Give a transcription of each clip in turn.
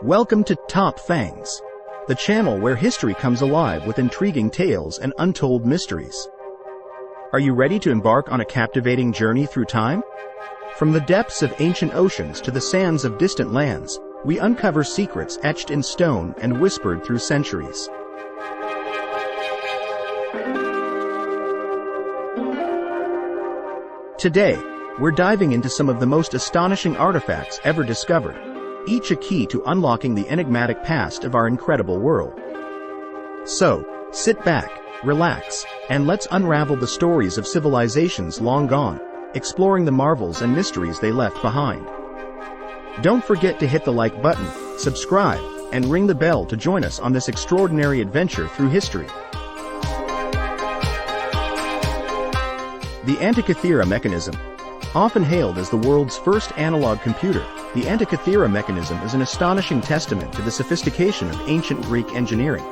Welcome to TopThangs, the channel where history comes alive with intriguing tales and untold mysteries. Are you ready to embark on a captivating journey through time? From the depths of ancient oceans to the sands of distant lands, we uncover secrets etched in stone and whispered through centuries. Today, we're diving into some of the most astonishing artifacts ever discovered, each a key to unlocking the enigmatic past of our incredible world. So, sit back, relax, and let's unravel the stories of civilizations long gone, exploring the marvels and mysteries they left behind. Don't forget to hit the like button, subscribe, and ring the bell to join us on this extraordinary adventure through history. The Antikythera Mechanism. Often hailed as the world's first analog computer, the Antikythera Mechanism is an astonishing testament to the sophistication of ancient Greek engineering.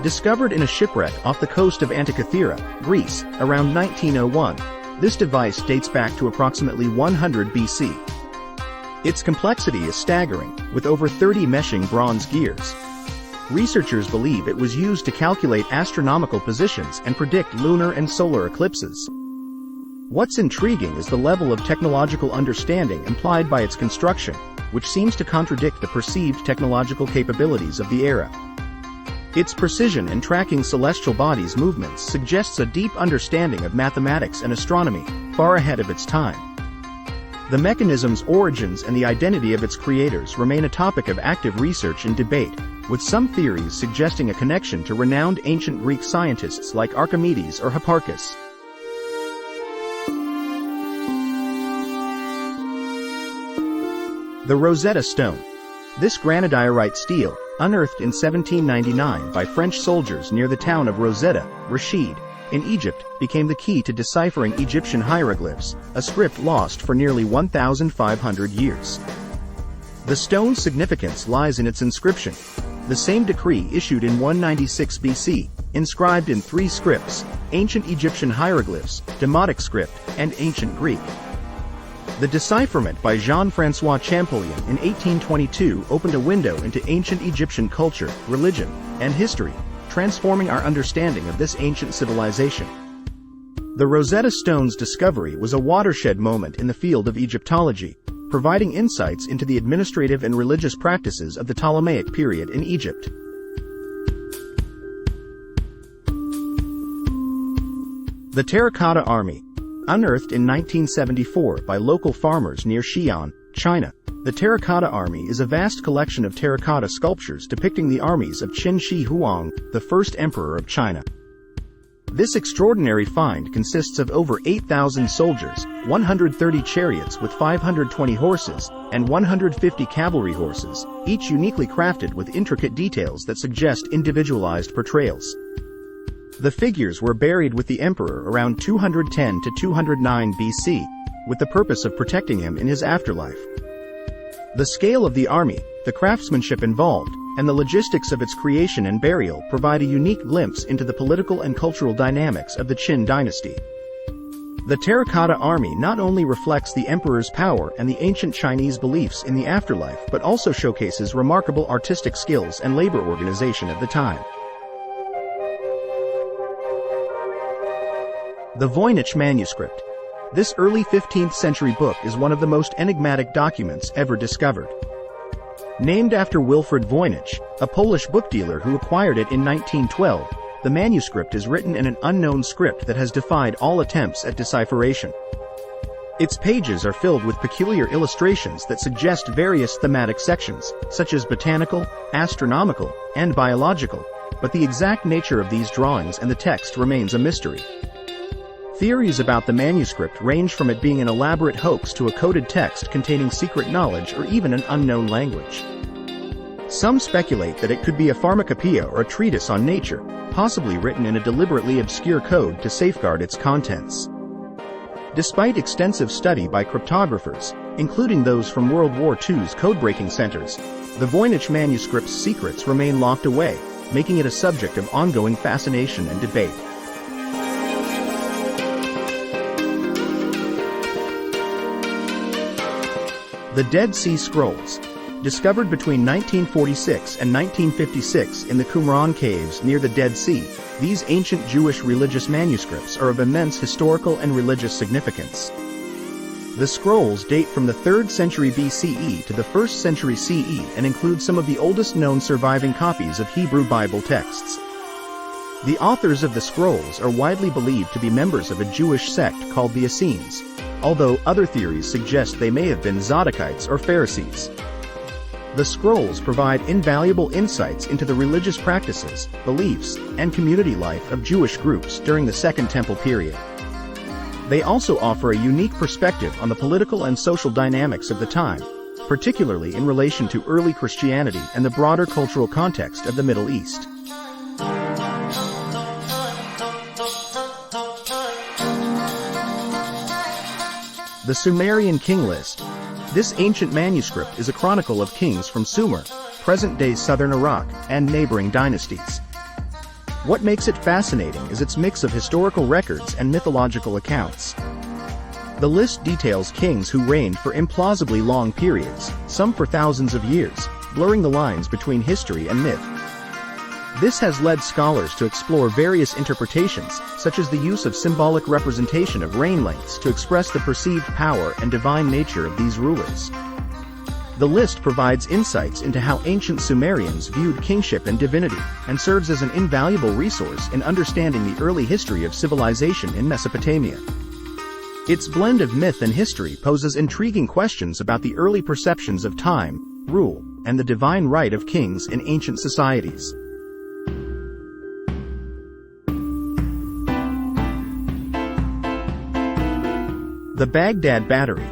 Discovered in a shipwreck off the coast of Antikythera, Greece, around 1901, this device dates back to approximately 100 BC. Its complexity is staggering, with over 30 meshing bronze gears. Researchers believe it was used to calculate astronomical positions and predict lunar and solar eclipses. What's intriguing is the level of technological understanding implied by its construction, which seems to contradict the perceived technological capabilities of the era. Its precision in tracking celestial bodies' movements suggests a deep understanding of mathematics and astronomy, far ahead of its time. The mechanism's origins and the identity of its creators remain a topic of active research and debate, with some theories suggesting a connection to renowned ancient Greek scientists like Archimedes or Hipparchus. The Rosetta Stone. This granodiorite stele, unearthed in 1799 by French soldiers near the town of Rosetta, Rashid, in Egypt, became the key to deciphering Egyptian hieroglyphs, a script lost for nearly 1,500 years. The stone's significance lies in its inscription. The same decree issued in 196 BC, inscribed in three scripts: ancient Egyptian hieroglyphs, Demotic script, and ancient Greek. The decipherment by Jean-François Champollion in 1822 opened a window into ancient Egyptian culture, religion, and history, transforming our understanding of this ancient civilization. The Rosetta Stone's discovery was a watershed moment in the field of Egyptology, providing insights into the administrative and religious practices of the Ptolemaic period in Egypt. The Terracotta Army. Unearthed in 1974 by local farmers near Xi'an, China, the Terracotta Army is a vast collection of terracotta sculptures depicting the armies of Qin Shi Huang, the first emperor of China. This extraordinary find consists of over 8,000 soldiers, 130 chariots with 520 horses, and 150 cavalry horses, each uniquely crafted with intricate details that suggest individualized portrayals. The figures were buried with the emperor around 210 to 209 BC, with the purpose of protecting him in his afterlife. The scale of the army, the craftsmanship involved, and the logistics of its creation and burial provide a unique glimpse into the political and cultural dynamics of the Qin dynasty. The Terracotta Army not only reflects the emperor's power and the ancient Chinese beliefs in the afterlife but also showcases remarkable artistic skills and labor organization of the time. The Voynich Manuscript. This early 15th century book is one of the most enigmatic documents ever discovered. Named after Wilfrid Voynich, a Polish book dealer who acquired it in 1912, the manuscript is written in an unknown script that has defied all attempts at decipheration. Its pages are filled with peculiar illustrations that suggest various thematic sections, such as botanical, astronomical, and biological, but the exact nature of these drawings and the text remains a mystery. Theories about the manuscript range from it being an elaborate hoax to a coded text containing secret knowledge or even an unknown language. Some speculate that it could be a pharmacopoeia or a treatise on nature, possibly written in a deliberately obscure code to safeguard its contents. Despite extensive study by cryptographers, including those from World War II's code-breaking centers, the Voynich manuscript's secrets remain locked away, making it a subject of ongoing fascination and debate. The Dead Sea Scrolls. Discovered between 1946 and 1956 in the Qumran caves near the Dead Sea, these ancient Jewish religious manuscripts are of immense historical and religious significance. The scrolls date from the 3rd century BCE to the 1st century CE and include some of the oldest known surviving copies of Hebrew Bible texts. The authors of the scrolls are widely believed to be members of a Jewish sect called the Essenes, although other theories suggest they may have been Zadokites or Pharisees. The scrolls provide invaluable insights into the religious practices, beliefs, and community life of Jewish groups during the Second Temple period. They also offer a unique perspective on the political and social dynamics of the time, particularly in relation to early Christianity and the broader cultural context of the Middle East. The Sumerian King List. This ancient manuscript is a chronicle of kings from Sumer, present-day southern Iraq, and neighboring dynasties. What makes it fascinating is its mix of historical records and mythological accounts. The list details kings who reigned for implausibly long periods, some for thousands of years, blurring the lines between history and myth. This has led scholars to explore various interpretations, such as the use of symbolic representation of reign lengths to express the perceived power and divine nature of these rulers. The list provides insights into how ancient Sumerians viewed kingship and divinity, and serves as an invaluable resource in understanding the early history of civilization in Mesopotamia. Its blend of myth and history poses intriguing questions about the early perceptions of time, rule, and the divine right of kings in ancient societies. The Baghdad Battery.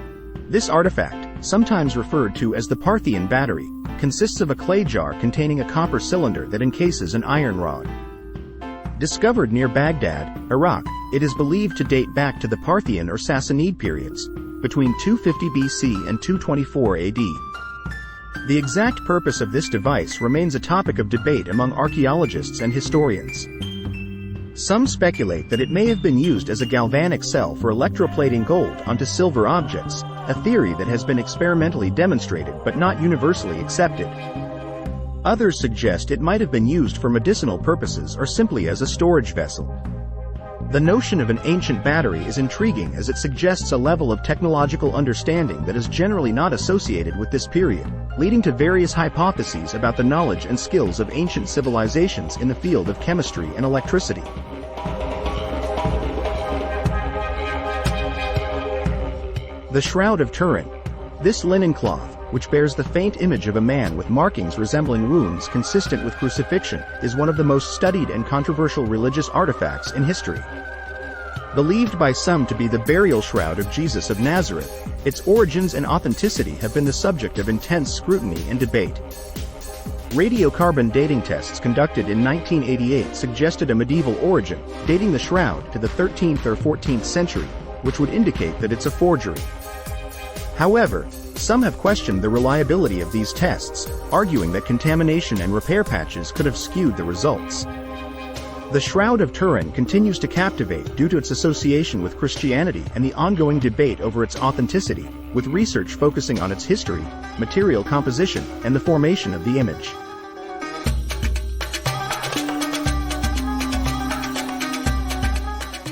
This artifact, sometimes referred to as the Parthian Battery, consists of a clay jar containing a copper cylinder that encases an iron rod. Discovered near Baghdad, Iraq, it is believed to date back to the Parthian or Sassanid periods, between 250 BC and 224 AD. The exact purpose of this device remains a topic of debate among archaeologists and historians. Some speculate that it may have been used as a galvanic cell for electroplating gold onto silver objects, a theory that has been experimentally demonstrated but not universally accepted. Others suggest it might have been used for medicinal purposes or simply as a storage vessel. The notion of an ancient battery is intriguing as it suggests a level of technological understanding that is generally not associated with this period, leading to various hypotheses about the knowledge and skills of ancient civilizations in the field of chemistry and electricity. The Shroud of Turin. This linen cloth, which bears the faint image of a man with markings resembling wounds consistent with crucifixion, is one of the most studied and controversial religious artifacts in history. Believed by some to be the burial shroud of Jesus of Nazareth, its origins and authenticity have been the subject of intense scrutiny and debate. Radiocarbon dating tests conducted in 1988 suggested a medieval origin, dating the shroud to the 13th or 14th century, which would indicate that it's a forgery. However, some have questioned the reliability of these tests, arguing that contamination and repair patches could have skewed the results. The Shroud of Turin continues to captivate due to its association with Christianity and the ongoing debate over its authenticity, with research focusing on its history, material composition, and the formation of the image.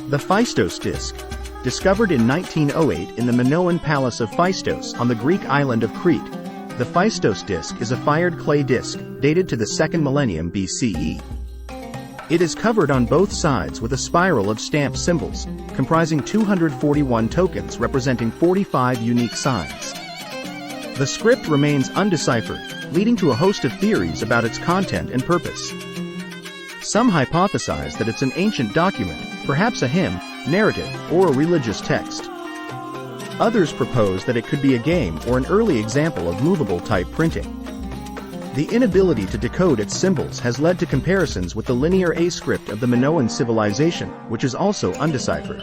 The Phaistos Disc. Discovered in 1908 in the Minoan Palace of Phaistos on the Greek island of Crete, the Phaistos Disc is a fired clay disc, dated to the 2nd millennium BCE. It is covered on both sides with a spiral of stamped symbols, comprising 241 tokens representing 45 unique signs. The script remains undeciphered, leading to a host of theories about its content and purpose. Some hypothesize that it's an ancient document, perhaps a hymn, narrative, or a religious text. Others propose that it could be a game or an early example of movable type printing. The inability to decode its symbols has led to comparisons with the linear A script of the Minoan civilization, which is also undeciphered.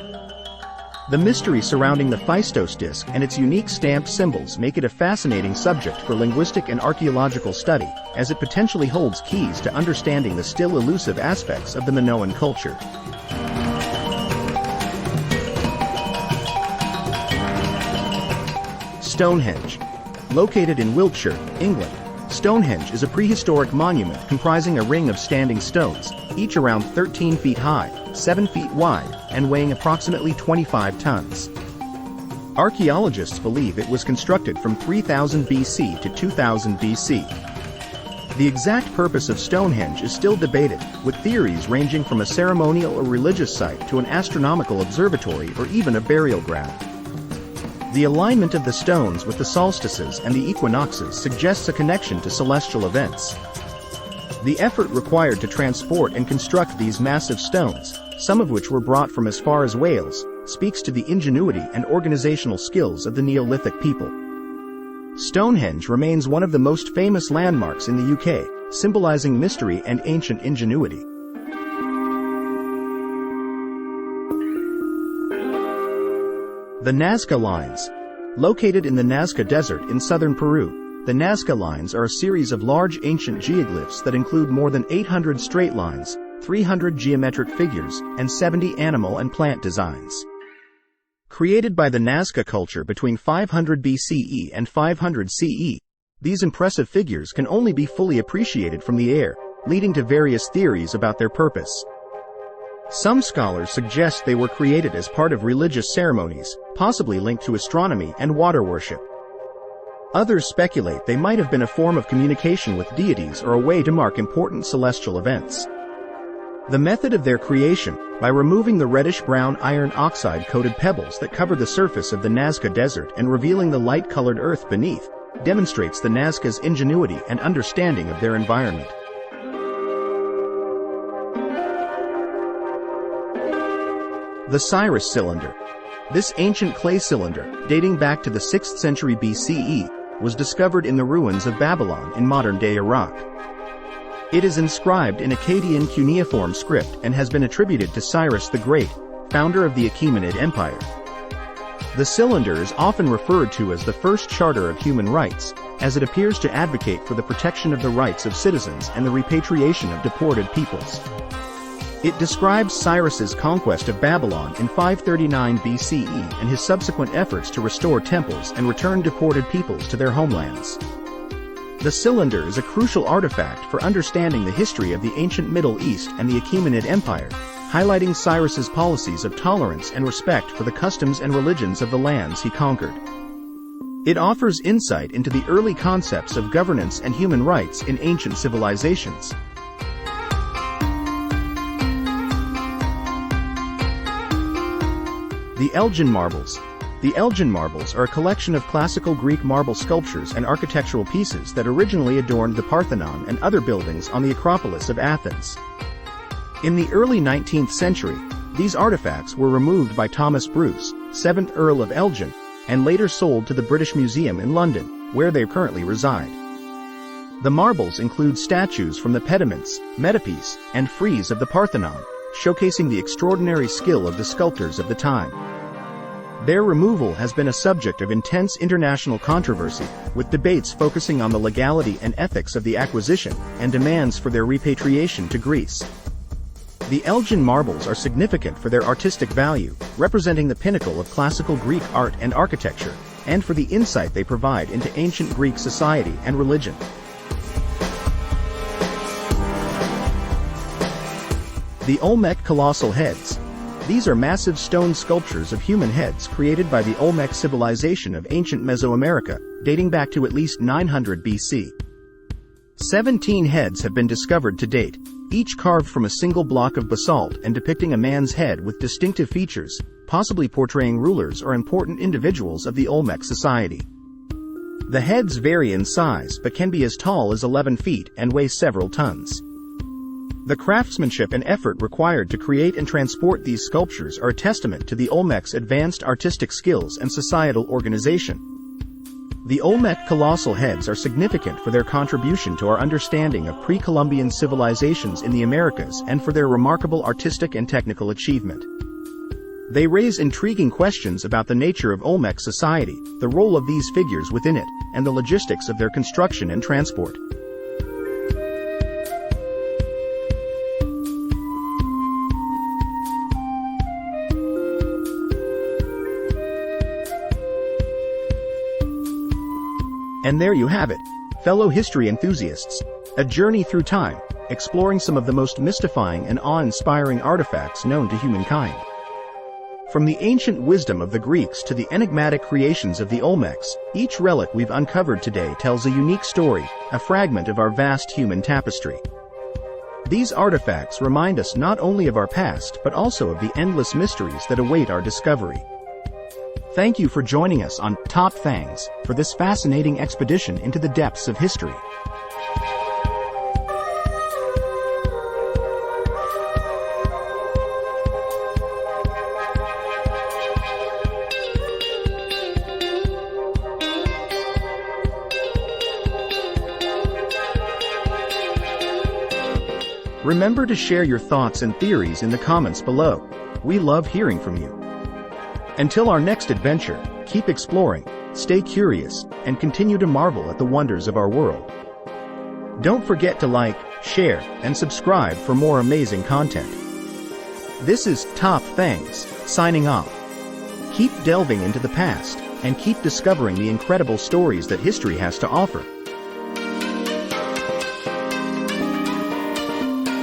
The mystery surrounding the Phaistos disc and its unique stamped symbols make it a fascinating subject for linguistic and archaeological study, as it potentially holds keys to understanding the still elusive aspects of the Minoan culture. Stonehenge. Located in Wiltshire, England, Stonehenge is a prehistoric monument comprising a ring of standing stones, each around 13 feet high, 7 feet wide, and weighing approximately 25 tons. Archaeologists believe it was constructed from 3000 BC to 2000 BC. The exact purpose of Stonehenge is still debated, with theories ranging from a ceremonial or religious site to an astronomical observatory or even a burial ground. The alignment of the stones with the solstices and the equinoxes suggests a connection to celestial events. The effort required to transport and construct these massive stones, some of which were brought from as far as Wales, speaks to the ingenuity and organizational skills of the Neolithic people. Stonehenge remains one of the most famous landmarks in the UK, symbolizing mystery and ancient ingenuity. The Nazca Lines. Located in the Nazca Desert in southern Peru, the Nazca Lines are a series of large ancient geoglyphs that include more than 800 straight lines, 300 geometric figures, and 70 animal and plant designs. Created by the Nazca culture between 500 BCE and 500 CE, these impressive figures can only be fully appreciated from the air, leading to various theories about their purpose. Some scholars suggest they were created as part of religious ceremonies, possibly linked to astronomy and water worship. Others speculate they might have been a form of communication with deities or a way to mark important celestial events. The method of their creation, by removing the reddish-brown iron oxide-coated pebbles that cover the surface of the Nazca Desert and revealing the light-colored earth beneath, demonstrates the Nazca's ingenuity and understanding of their environment. The Cyrus Cylinder. This ancient clay cylinder, dating back to the 6th century BCE, was discovered in the ruins of Babylon in modern-day Iraq. It is inscribed in Akkadian cuneiform script and has been attributed to Cyrus the Great, founder of the Achaemenid Empire. The cylinder is often referred to as the first charter of human rights, as it appears to advocate for the protection of the rights of citizens and the repatriation of deported peoples. It describes Cyrus's conquest of Babylon in 539 BCE and his subsequent efforts to restore temples and return deported peoples to their homelands. The cylinder is a crucial artifact for understanding the history of the ancient Middle East and the Achaemenid Empire, highlighting Cyrus's policies of tolerance and respect for the customs and religions of the lands he conquered. It offers insight into the early concepts of governance and human rights in ancient civilizations. The Elgin Marbles. The Elgin Marbles are a collection of classical Greek marble sculptures and architectural pieces that originally adorned the Parthenon and other buildings on the Acropolis of Athens. In the early 19th century, these artifacts were removed by Thomas Bruce, 7th Earl of Elgin, and later sold to the British Museum in London, where they currently reside. The marbles include statues from the pediments, metapiece, and frieze of the Parthenon, showcasing the extraordinary skill of the sculptors of the time. Their removal has been a subject of intense international controversy, with debates focusing on the legality and ethics of the acquisition and demands for their repatriation to Greece. The Elgin marbles are significant for their artistic value, representing the pinnacle of classical Greek art and architecture, and for the insight they provide into ancient Greek society and religion. The Olmec Colossal Heads. These are massive stone sculptures of human heads created by the Olmec civilization of ancient Mesoamerica, dating back to at least 900 BC. 17 heads have been discovered to date, each carved from a single block of basalt and depicting a man's head with distinctive features, possibly portraying rulers or important individuals of the Olmec society. The heads vary in size but can be as tall as 11 feet and weigh several tons. The craftsmanship and effort required to create and transport these sculptures are a testament to the Olmec's advanced artistic skills and societal organization. The Olmec colossal heads are significant for their contribution to our understanding of pre-Columbian civilizations in the Americas and for their remarkable artistic and technical achievement. They raise intriguing questions about the nature of Olmec society, the role of these figures within it, and the logistics of their construction and transport. And there you have it, fellow history enthusiasts. A journey through time, exploring some of the most mystifying and awe-inspiring artifacts known to humankind. From the ancient wisdom of the Greeks to the enigmatic creations of the Olmecs, each relic we've uncovered today tells a unique story, a fragment of our vast human tapestry. These artifacts remind us not only of our past but also of the endless mysteries that await our discovery. Thank you for joining us on TopThangs for this fascinating expedition into the depths of history. Remember to share your thoughts and theories in the comments below. We love hearing from you. Until our next adventure, keep exploring, stay curious, and continue to marvel at the wonders of our world. Don't forget to like, share, and subscribe for more amazing content. This is TopThangs, signing off. Keep delving into the past, and keep discovering the incredible stories that history has to offer.